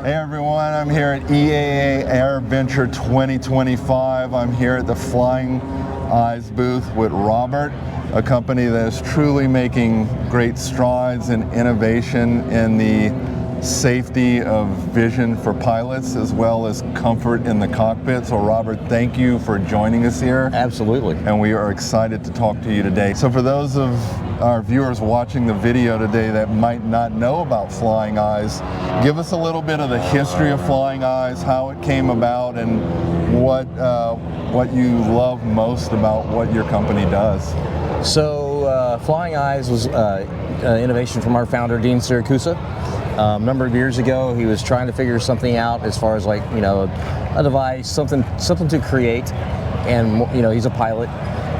Hey everyone, I'm here at EAA Air Venture 2025. I'm here at the Flying Eyes booth with Robert, a company that is truly making great strides in innovation in the safety of vision for pilots as well as comfort in the cockpit. So Robert, thank you for joining us here. Absolutely. And we are excited to talk to you today. So for those of our viewers watching the video today that might not know about Flying Eyes, give us a little bit of the history of Flying Eyes, how it came about, and what you love most about what your company does. So Flying Eyes was an innovation from our founder, Dean Siracusa. A number of years ago, he was trying to figure something out as far as a device, something to create, and he's a pilot.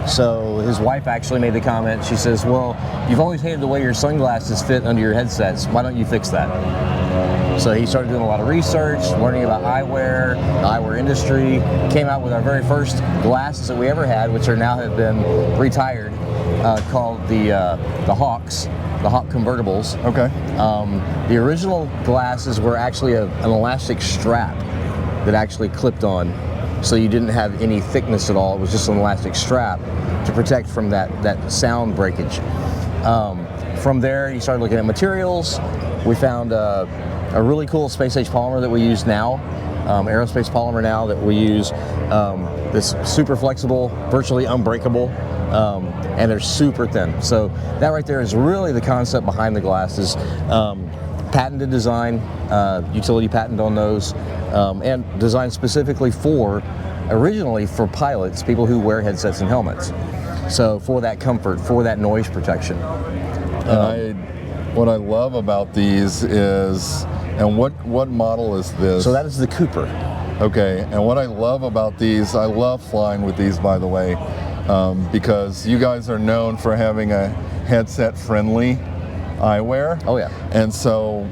So his wife actually made the comment. She says, "Well, you've always hated the way your sunglasses fit under your headsets. Why don't you fix that?" So he started doing a lot of research, learning about eyewear, the eyewear industry, came out with our very first glasses that we ever had, which have been retired, called the Hawks. The Hawk convertibles. Okay. The original glasses were actually an elastic strap that actually clipped on, so you didn't have any thickness at all. It was just an elastic strap to protect from that sound breakage. From there, you started looking at materials. We found a really cool space-age polymer that we use now, aerospace polymer now that we use. This super flexible, virtually unbreakable. And they're super thin. So that right there is really the concept behind the glasses. Patented design, utility patent on those, and designed specifically originally for pilots, people who wear headsets and helmets. So for that comfort, for that noise protection. What I love about these is, and what model is this? So that is the Cooper. Okay, and what I love about these, I love flying with these, by the way. Because you guys are known for having a headset-friendly eyewear. Oh yeah. And so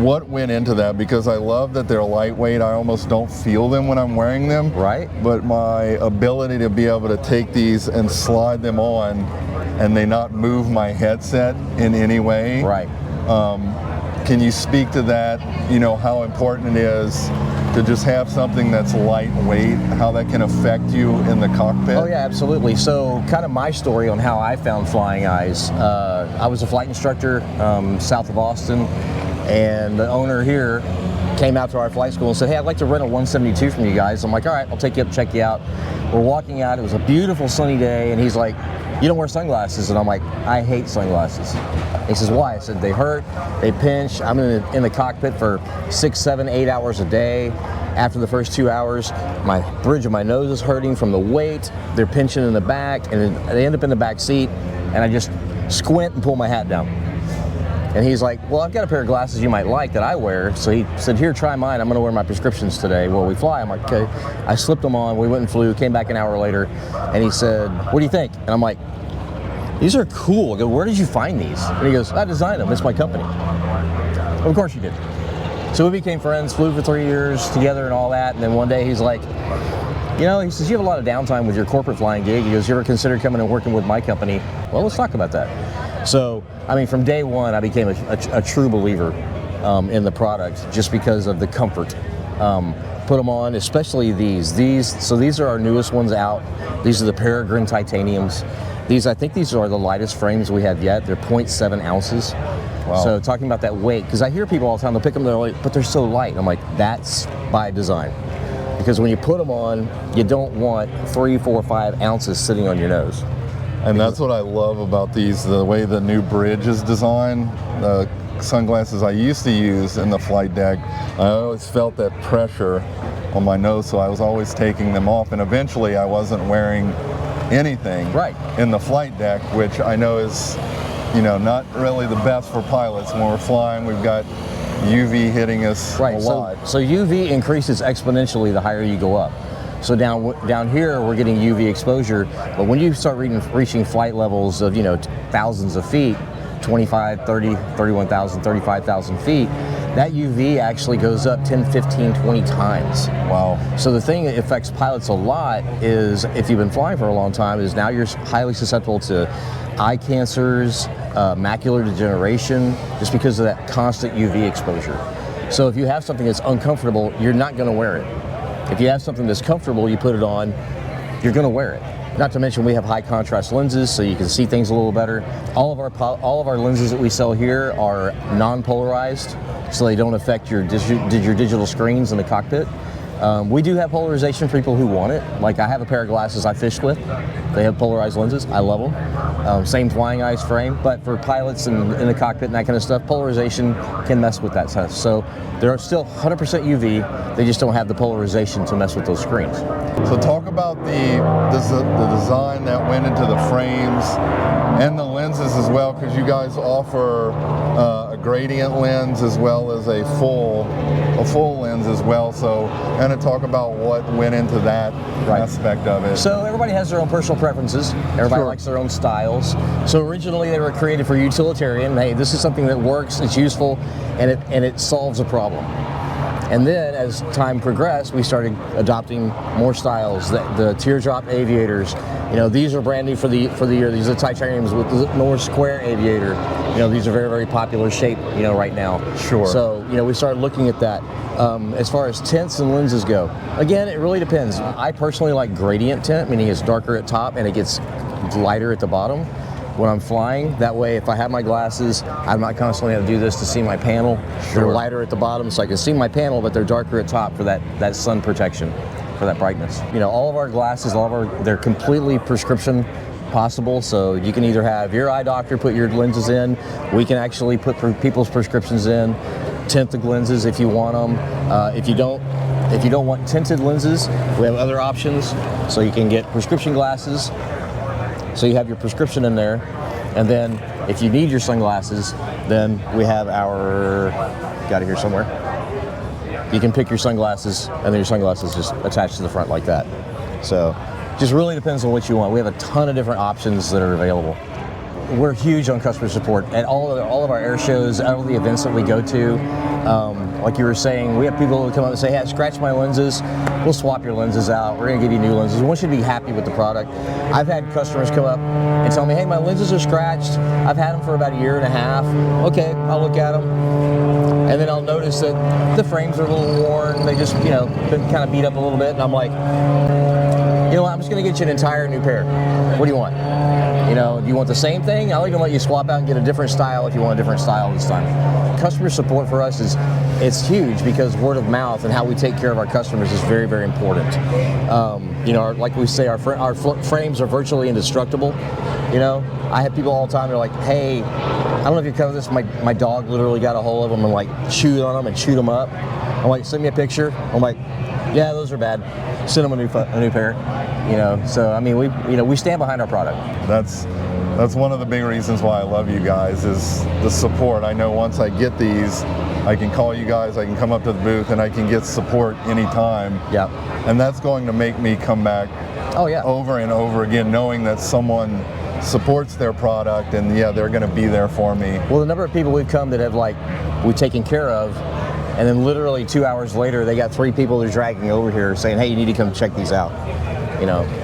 what went into that? Because I love that they're lightweight. I almost don't feel them when I'm wearing them. Right. But my ability to be able to take these and slide them on and they not move my headset in any way. Right. Can you speak to that, how important it is to just have something that's lightweight, how that can affect you in the cockpit? Oh yeah, absolutely. So kind of my story on how I found Flying Eyes. I was a flight instructor south of Austin, and the owner here came out to our flight school and said, "Hey, I'd like to rent a 172 from you guys." I'm like, "All right, I'll take you up, check you out." We're walking out, it was a beautiful sunny day, and he's like, "You don't wear sunglasses?" And I'm like, "I hate sunglasses." He says, "Why?" I said, "They hurt, they pinch. I'm in the cockpit for 6, 7, 8 hours a day. After the first 2 hours, my bridge of my nose is hurting from the weight. They're pinching in the back, and they end up in the back seat, and I just squint and pull my hat down." And he's like, "Well, I've got a pair of glasses you might like that I wear." So he said, "Here, try mine. I'm going to wear my prescriptions today while we fly." I'm like, "Okay." I slipped them on. We went and flew, came back an hour later, and he said, "What do you think?" And I'm like, "These are cool." I go, "Where did you find these?" And he goes, "I designed them. It's my company." Of course you did. So we became friends, flew for 3 years together and all that. And then one day he's like, he says, "You have a lot of downtime with your corporate flying gig." He goes, "You ever consider coming and working with my company?" Well, let's talk about that. So, from day one, I became a true believer in the product just because of the comfort. Put them on, especially these. So these are our newest ones out. These are the Greene titaniums. I think these are the lightest frames we have yet. They're 0.7 ounces. Wow. So talking about that weight, because I hear people all the time, they'll pick them, they're like, "But they're so light." And I'm like, that's by design. Because when you put them on, you don't want 3, 4, 5 ounces sitting on your nose. And that's what I love about these, the way the new bridge is designed. The sunglasses I used to use in the flight deck, I always felt that pressure on my nose, so I was always taking them off. And eventually I wasn't wearing anything in the flight deck, which I know is not really the best for pilots. When we're flying, we've got UV hitting us a lot. So UV increases exponentially the higher you go up. So down here we're getting UV exposure, but when you start reaching flight levels of thousands of feet, 25, 30, 31,000, 35,000 feet, that UV actually goes up 10, 15, 20 times. Wow. So the thing that affects pilots a lot is, if you've been flying for a long time, is now you're highly susceptible to eye cancers, macular degeneration, just because of that constant UV exposure. So if you have something that's uncomfortable, you're not going to wear it. If you have something that's comfortable, you put it on, you're going to wear it. Not to mention we have high contrast lenses, so you can see things a little better. All of our lenses that we sell here are non-polarized, so they don't affect your digital screens in the cockpit. We do have polarization for people who want it. Like I have a pair of glasses I fish with. They have polarized lenses. I love them. Same flying eyes frame, but for pilots and in the cockpit and that kind of stuff, polarization can mess with that stuff. So they're still 100% UV. They just don't have the polarization to mess with those screens. So talk about the design that went into the frames and the lenses as well, because you guys offer a gradient lens as well as a full lens as well. So kind of talk about what went into that aspect of it. So everybody has their own personal preferences. Everybody likes their own styles. So originally they were created for utilitarian. Hey, this is something that works, it's useful, and it solves a problem. And then as time progressed, we started adopting more styles. The teardrop aviators, these are brand new for the year. These are titaniums with the North Square aviator. These are very, very popular shape, right now. Sure. So, we started looking at that. As far as tints and lenses go, again, it really depends. I personally like gradient tint, meaning it's darker at top and it gets lighter at the bottom when I'm flying. That way, if I have my glasses, I'm not constantly having to do this to see my panel. Sure. They're lighter at the bottom, so I can see my panel, but they're darker at top for that sun protection, for that brightness. All of our glasses, they're completely prescription possible, so you can either have your eye doctor put your lenses in, we can actually put people's prescriptions in, tint the lenses if you want them. If you don't want tinted lenses, we have other options, so you can get prescription glasses. So you have your prescription in there, and then if you need your sunglasses, then we have got it here somewhere. You can pick your sunglasses, and then your sunglasses just attached to the front like that. So just really depends on what you want. We have a ton of different options that are available. We're huge on customer support at all of our air shows, all of the events that we go to. Like you were saying, we have people who come up and say, hey, scratch my lenses. We'll swap your lenses out. We're going to give you new lenses. We want you to be happy with the product. I've had customers come up and tell me, hey, my lenses are scratched. I've had them for about a year and a half. Okay, I'll look at them. And then I'll notice that the frames are a little worn. They just, been kind of beat up a little bit. And I'm like, you know what, I'm just going to get you an entire new pair. What do you want? Do you want the same thing? I'll even let you swap out and get a different style if you want a different style this time. Customer support for us it's huge, because word of mouth and how we take care of our customers is very, very important. Like we say, our frames are virtually indestructible. I have people all the time, they're like, hey, I don't know if you cover this, my dog literally got a hold of them and like chewed on them and chewed them up. I'm like, send me a picture. I'm like, yeah, those are bad. Send them a new pair. So I mean, we stand behind our product. That's one of the big reasons why I love you guys, is the support. I know once I get these, I can call you guys, I can come up to the booth, and I can get support anytime. Yeah. And that's going to make me come back over and over again, knowing that someone supports their product and they're going to be there for me. Well, the number of people we've come that have we've taken care of, and then literally 2 hours later, they got 3 people they're dragging over here saying, hey, you need to come check these out.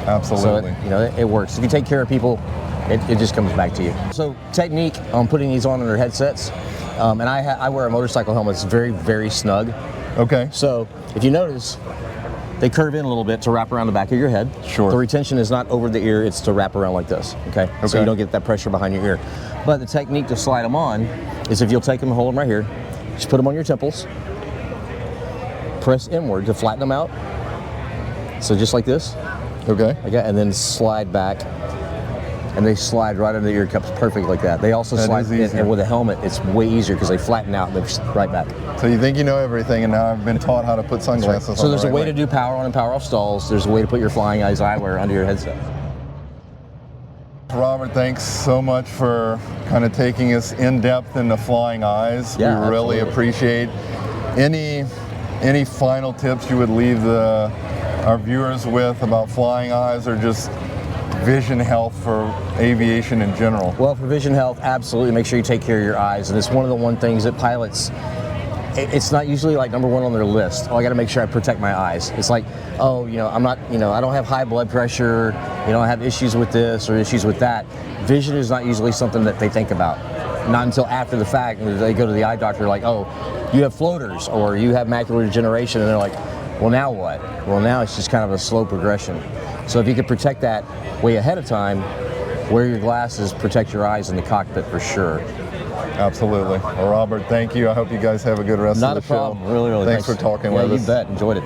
Absolutely. So it works. If you take care of people, it just comes back to you. So technique on putting these on their headsets, and I wear a motorcycle helmet. It's very, very snug. Okay. So if you notice, they curve in a little bit to wrap around the back of your head. Sure. The retention is not over the ear, it's to wrap around like this, okay? So you don't get that pressure behind your ear. But the technique to slide them on is, if you'll take them and hold them right here, just put them on your temples, press inward to flatten them out. So just like this. Okay. And then slide back, and they slide right under the ear cups perfect like that. They also slide in, and with a helmet, it's way easier because they flatten out and they're right back. So you think you know everything, and now I've been taught how to put sunglasses on. So there's a way to do power on and power off stalls. There's a way to put your flying eyes eyewear under your headset. Robert, thanks so much for kind of taking us in depth into flying eyes. Yeah, we really appreciate. Any final tips you would leave our viewers with about flying eyes, or just vision health for aviation in general? Well, for vision health, absolutely make sure you take care of your eyes. And it's one of the things that pilots, it's not usually number one on their list. Oh, I got to make sure I protect my eyes. It's like, oh, I'm not, I don't have high blood pressure, I have issues with this or issues with that. Vision is not usually something that they think about. Not until after the fact, they go to the eye doctor like, oh, you have floaters or you have macular degeneration, and they're like, well, now what? Well, now it's just kind of a slow progression. So if you could protect that way ahead of time, wear your glasses, protect your eyes in the cockpit for sure. Absolutely. Well, Robert, thank you. I hope you guys have a good rest Not of a the show. problem. Really, really. Thanks for talking yeah, with us. You bet. Enjoyed it.